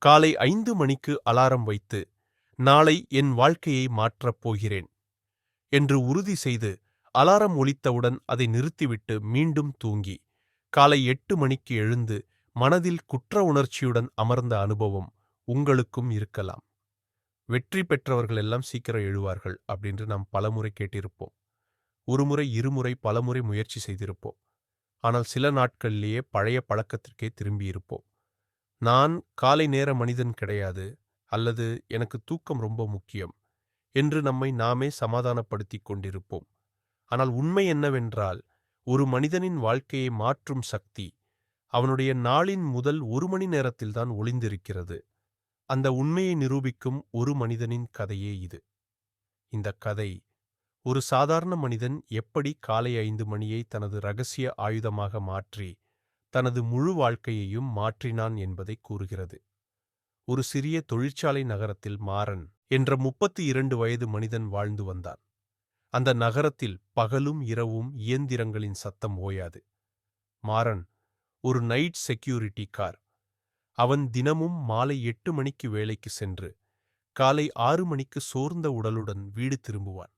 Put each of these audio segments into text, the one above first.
காலை 5 மணிக்கு அலாரம் வைத்து, நாளை என் வாழ்க்கையை மாற்றப் போகிறேன் என்று உறுதி செய்து, அலாரம் ஒலித்தவுடன் அதை நிறுத்திவிட்டு மீண்டும் தூங்கி, காலை 8 மணிக்கு எழுந்து மனதில் குற்ற உணர்ச்சியுடன் அமர்ந்த அனுபவம் உங்களுக்கும் இருக்கலாம். வெற்றி பெற்றவர்கள் எல்லாம் சீக்கிரம் எழுவார்கள் அப்படின்னு நாம் பலமுறை கேட்டிருப்போம். ஒருமுறை, இருமுறை, பலமுறை முயற்சி செய்திருப்போம். ஆனால் சில நாட்களிலேயே பழைய பழக்கத்திற்கே திரும்பியிருப்போம். நான் காலை நேர மனிதன் கிடையாது, அல்லது எனக்கு தூக்கம் ரொம்ப முக்கியம் என்று நம்மை நாமே சமாதானப்படுத்திக் கொண்டிருப்போம். ஆனால் உண்மை என்னவென்றால், ஒரு மனிதனின் வாழ்க்கையை மாற்றும் சக்தி அவனுடைய நாளின் முதல் 1 மணி நேரத்தில்தான் ஒளிந்திருக்கிறது. அந்த உண்மையை நிரூபிக்கும் ஒரு மனிதனின் கதையே இது. இந்த கதை ஒரு சாதாரண மனிதன் எப்படி காலை 5 மணியை தனது ரகசிய ஆயுதமாக மாற்றி தனது முழு வாழ்க்கையையும் மாற்றினான் என்பதை கூறுகிறது. ஒரு சிறிய தொழிற்சாலை நகரத்தில் மாறன் என்ற 32 வயது மனிதன் வாழ்ந்து வந்தான். அந்த நகரத்தில் பகலும் இரவும் இயந்திரங்களின் சத்தம் ஓயாது. மாறன் ஒரு நைட் செக்யூரிட்டி கார். அவன் தினமும் மாலை 8 மணிக்கு வேலைக்கு சென்று காலை 6 மணிக்கு சோர்ந்த உடலுடன் வீடு திரும்புவான்.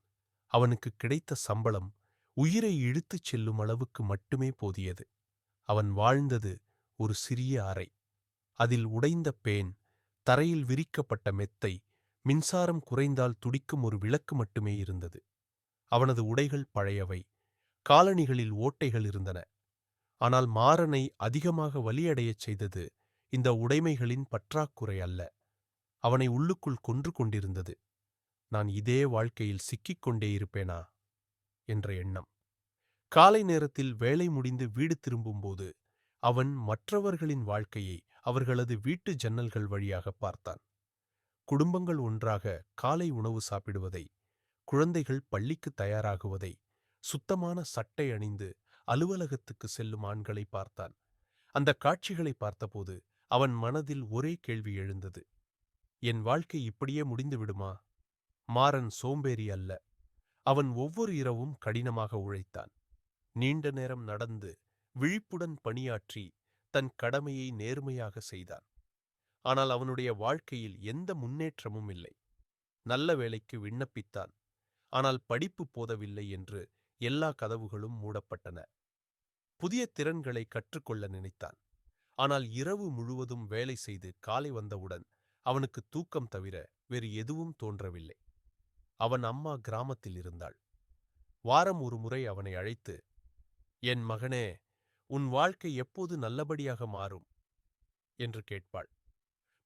அவனுக்கு கிடைத்த சம்பளம் உயிரை இழுத்துச் செல்லும் அளவுக்கு மட்டுமே போதியது. அவன் வாழ்ந்தது ஒரு சிறிய அறை. அதில் உடைந்த பேன், தரையில் விரிக்கப்பட்ட மெத்தை, மின்சாரம் குறைந்தால் துடிக்கும் ஒரு விளக்கு மட்டுமே இருந்தது. அவனது உடைகள் பழையவை, காலணிகளில் ஓட்டைகள் இருந்தன. ஆனால் மாறனை அதிகமாக வலியடையச் செய்தது இந்த உடைமைகளின் பற்றாக்குறை அல்ல, அவனை உள்ளுக்குள் கொன்று கொண்டிருந்தது. நான் இதே வாழ்க்கையில் சிக்கிக் கொண்டே இருப்பேனா என்ற எண்ணம். காலை நேரத்தில் வேலை முடிந்து வீடு திரும்பும்போது அவன் மற்றவர்களின் வாழ்க்கையை அவர்களது வீட்டு ஜன்னல்கள் வழியாக பார்த்தான். குடும்பங்கள் ஒன்றாக காலை உணவு சாப்பிடுவதை, குழந்தைகள் பள்ளிக்கு தயாராகுவதை, சுத்தமான சட்டை அணிந்து அலுவலகத்துக்கு செல்லும் ஆண்களை பார்த்தான். அந்த காட்சிகளை பார்த்தபோது அவன் மனதில் ஒரே கேள்வி எழுந்தது: என் வாழ்க்கை இப்படியே முடிந்து விடுமா? மாறன் சோம்பேறி அல்ல. அவன் ஒவ்வொரு இரவும் கடினமாக உழைத்தான். நீண்ட நேரம் நடந்து விழிப்புடன் பணியாற்றி தன் கடமையை நேர்மையாக செய்தான். ஆனால் அவனுடைய வாழ்க்கையில் எந்த முன்னேற்றமும் இல்லை. நல்ல வேலைக்கு விண்ணப்பித்தான். ஆனால் படிப்பு போதவில்லை என்று எல்லா கதவுகளும் மூடப்பட்டன. புதிய திறன்களை கற்றுக்கொள்ள நினைத்தான். ஆனால் இரவு முழுவதும் வேலை செய்து காலை வந்தவுடன் அவனுக்கு தூக்கம் தவிர வேறு எதுவும் தோன்றவில்லை. அவன் அம்மா கிராமத்தில் இருந்தாள். வாரம் ஒரு முறை அவனை அழைத்து, என் மகனே, உன் வாழ்க்கை எப்போது நல்லபடியாக மாறும் என்று கேட்பாள்.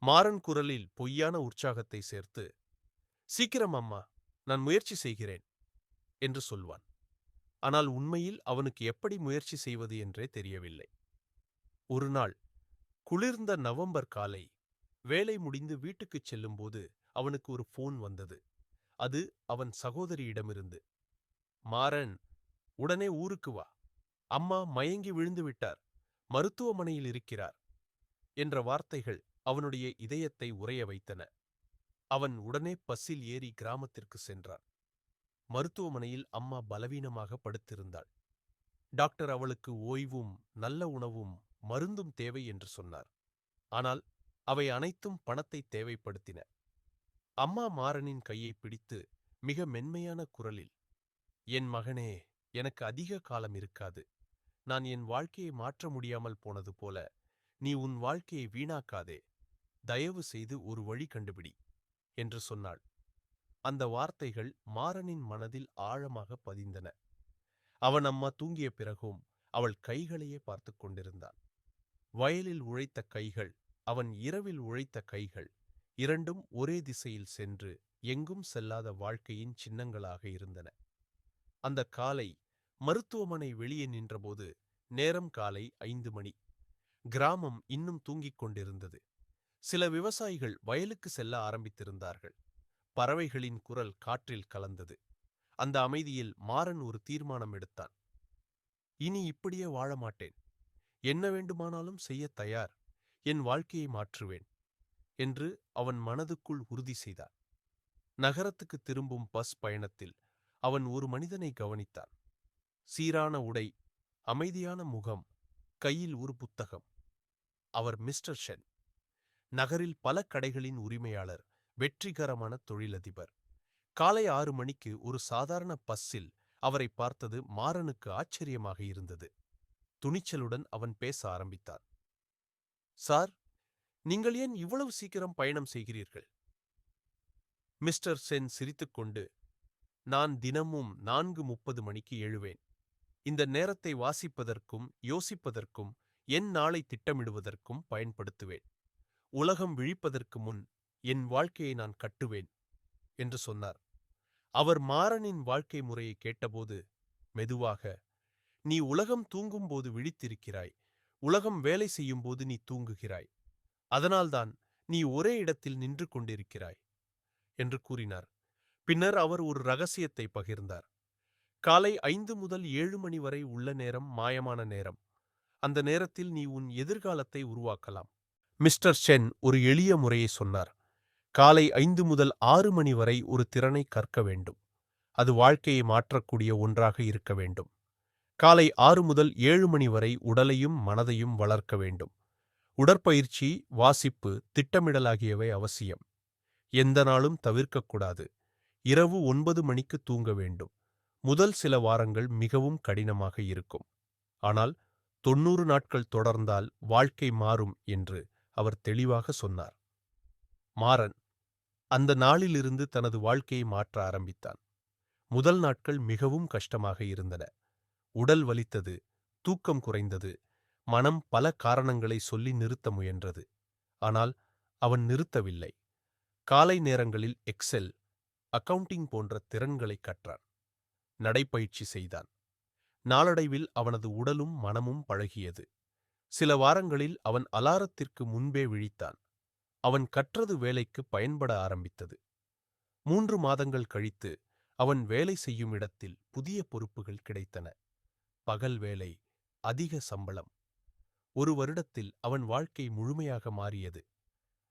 மாறன் குரலில் பொய்யான உற்சாகத்தை சேர்த்து, சீக்கிரம் அம்மா, நான் முயற்சி செய்கிறேன் என்று சொல்வான். ஆனால் உண்மையில் அவனுக்கு எப்படி முயற்சி செய்வது என்றே தெரியவில்லை. ஒரு நாள் குளிர்ந்த நவம்பர் காலை, வேலை முடிந்து வீட்டுக்குச் செல்லும்போது அவனுக்கு ஒரு போன் வந்தது. அது அவன் சகோதரியிடமிருந்து. மாறன், உடனே ஊருக்கு வா, அம்மா மயங்கி விழுந்து விட்டார், மருத்துவமனையில் இருக்கிறார் என்ற வார்த்தைகள் அவனுடைய இதயத்தை உறைய வைத்தன. அவன் உடனே பஸ்ஸில் ஏறி கிராமத்திற்கு சென்றான். மருத்துவமனையில் அம்மா பலவீனமாக படுத்திருந்தாள். டாக்டர் அவளுக்கு ஓய்வும் நல்ல உணவும் மருந்தும் தேவை என்று சொன்னார். ஆனால் அவை அனைத்தும் பணத்தை தேவைப்படுத்தின. அம்மா மாறனின் கையை பிடித்து மிக மென்மையான குரலில், என் மகனே, எனக்கு அதிக காலம் இருக்காது. நான் என் வாழ்க்கையை மாற்ற முடியாமல் போனது போல நீ உன் வாழ்க்கையை வீணாக்காதே. தயவு செய்து ஒரு வழி கண்டுபிடி என்று சொன்னாள். அந்த வார்த்தைகள் மாறனின் மனதில் ஆழமாக பதிந்தன. அவன் அம்மா தூங்கிய பிறகும் அவள் கைகளையே பார்த்து கொண்டிருந்தான். வயலில் உழைத்த கைகள், அவன் இரவில் உழைத்த கைகள், இரண்டும் ஒரே திசையில் சென்று எங்கும் செல்லாத வாழ்க்கையின் சின்னங்களாக இருந்தன. அந்த காலை மருத்துவமனை வெளியே நின்றபோது நேரம் காலை 5 மணி. கிராமம் இன்னும் தூங்கிக் கொண்டிருந்தது. சில விவசாயிகள் வயலுக்கு செல்ல ஆரம்பித்திருந்தார்கள். பறவைகளின் குரல் காற்றில் கலந்தது. அந்த அமைதியில் மாறன் ஒரு தீர்மானம் எடுத்தான். இனி இப்படியே வாழ மாட்டேன். என்ன வேண்டுமானாலும் செய்ய தயார். என் வாழ்க்கையை மாற்றுவேன் என்று அவன் மனதுக்குள் உறுதி செய்தான். நகரத்துக்கு திரும்பும் பஸ் பயணத்தில் அவன் ஒரு மனிதனை கவனித்தான். சீரான உடை, அமைதியான முகம், கையில் ஒரு புத்தகம். அவர் மிஸ்டர் ஷென். நகரில் பல கடைகளின் உரிமையாளர், வெற்றிகரமான தொழிலதிபர். காலை 6 மணிக்கு ஒரு சாதாரண பஸ்ஸில் அவரை பார்த்தது மாறனுக்கு ஆச்சரியமாக இருந்தது. துணிச்சலுடன் அவன் பேச ஆரம்பித்தான். சார், நீங்கள் ஏன் இவ்வளவு சீக்கிரம் பயணம் செய்கிறீர்கள்? மிஸ்டர் சென் சிரித்துக்கொண்டு, நான் தினமும் 4:30 மணிக்கு எழுவேன். இந்த நேரத்தை வாசிப்பதற்கும் யோசிப்பதற்கும் என் நாளை திட்டமிடுவதற்கும் பயன்படுத்துவேன். உலகம் விழிப்பதற்கு முன் என் வாழ்க்கையை நான் கட்டுவேன் என்று சொன்னார். அவர் மாறனின் வாழ்க்கை முறையை கேட்டபோது மெதுவாக, நீ உலகம் தூங்கும்போது விழித்திருக்கிறாய், உலகம் வேலை செய்யும்போது நீ தூங்குகிறாய், அதனால்தான் நீ ஒரே இடத்தில் நின்று கொண்டிருக்கிறாய் என்று கூறினார். பின்னர் அவர் ஒரு ரகசியத்தை பகிர்ந்தார். காலை 5 முதல் 7 மணி வரை உள்ள நேரம் மாயமான நேரம். அந்த நேரத்தில் நீ உன் எதிர்காலத்தை உருவாக்கலாம். மிஸ்டர் சென் ஒரு எளிய முறையை சொன்னார். காலை 5 முதல் 6 மணி வரை ஒரு திறனை கற்க வேண்டும். அது வாழ்க்கையை மாற்றக்கூடிய ஒன்றாக இருக்க வேண்டும். காலை 6 முதல் 7 மணி வரை உடலையும் மனதையும் வளர்க்க வேண்டும். உடற்பயிற்சி, வாசிப்பு, திட்டமிடல் ஆகியவை அவசியம். எந்த நாளும் தவிர்க்கக்கூடாது. இரவு 9 மணிக்கு தூங்க வேண்டும். முதல் சில வாரங்கள் மிகவும் கடினமாக இருக்கும். ஆனால் 90 நாட்கள் தொடர்ந்தால் வாழ்க்கை மாறும் என்று அவர் தெளிவாக சொன்னார். மாறன் அந்த நாளிலிருந்து தனது வாழ்க்கையை மாற்ற ஆரம்பித்தான். முதல் நாட்கள் மிகவும் கஷ்டமாக இருந்தன. உடல் வலித்தது, தூக்கம் குறைந்தது, மனம் பல காரணங்களை சொல்லி நிறுத்த முயன்றது. ஆனால் அவன் நிறுத்தவில்லை. காலை நேரங்களில் எக்ஸெல், அக்கவுண்டிங் போன்ற திறன்களை கற்றான். நடைப்பயிற்சி செய்தான். நாளடைவில் அவனது உடலும் மனமும் பழகியது. சில வாரங்களில் அவன் அலாரத்திற்கு முன்பே விழித்தான். அவன் கற்றது வேலைக்கு பயன்பட ஆரம்பித்தது. 3 மாதங்கள் கழித்து அவன் வேலை செய்யும் இடத்தில் புதிய பொறுப்புகள் கிடைத்தன. பகல் வேலை, அதிக சம்பளம். ஒரு வருடத்தில் அவன் வாழ்க்கை முழுமையாக மாறியது.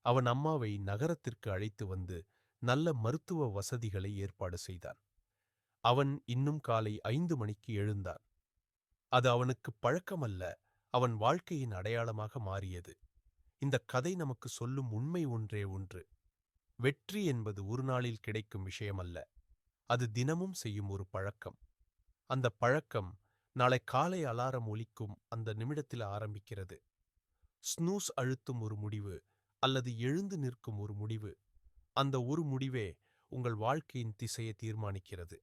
அவன் அம்மாவை நகரத்திற்கு அழைத்து வந்து நல்ல மருத்துவ வசதிகளை ஏற்பாடு செய்தான். அவன் இன்னும் காலை 5 மணிக்கு எழுந்தான். அது அவனுக்கு பழக்கமல்ல, அவன் வாழ்க்கையின் அடையாளமாக மாறியது. இந்த கதை நமக்கு சொல்லும் உண்மை ஒன்றே ஒன்று. வெற்றி என்பது ஒரு நாளில் கிடைக்கும் விஷயமல்ல. அது தினமும் செய்யும் ஒரு பழக்கம். அந்த பழக்கம் நாளை காலை அலாரம் ஒலிக்கும் அந்த நிமிடத்தில் ஆரம்பிக்கிறது. ஸ்னூஸ் அழுத்தும் ஒரு முடிவு அல்லது எழுந்து நிற்கும் ஒரு முடிவு. அந்த ஒரு முடிவே உங்கள் வாழ்க்கையின் திசையை தீர்மானிக்கிறது.